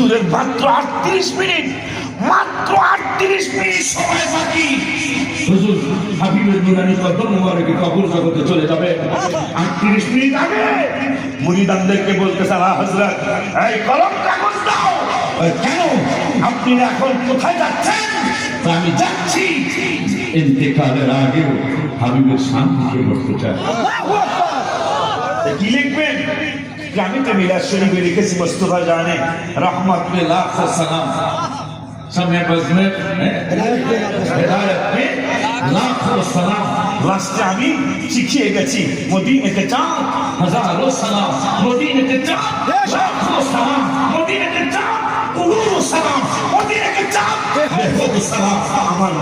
হুজুরের মাত্র 38 মিনিট, মাত্র 38 মিনিট সময় বাকি। হুজুর হাবিবের নুরানি কদম মুবারকে কবর জগতে চলে যাবে। 38 মিনিট আগে মুরিদানদেরকে বলতেছে, আলা হযরত এই কলম কাগজ দাও। কেন আপনি এখন কোথায় যাচ্ছেন? আমি যাচ্ছি ইন্তেকালের আগেও হাবিবের শান্তিকে বলতে চাই। কি লিখবেন? আমি তো মিলাদ শরীফে লিখেছি মুস্তাফা জানে রহমত में लाखों सलाम समय बजने हिदायत में लाखों सलाम। लास्ट আমি শিখিয়ে গেছি মদিনা के चांद हजारों सलाम, मदीने के चांद लाखों सलाम, मदीने के चांद करोड़ों सलाम, मदीने के चांद लाखों सलाम। আমার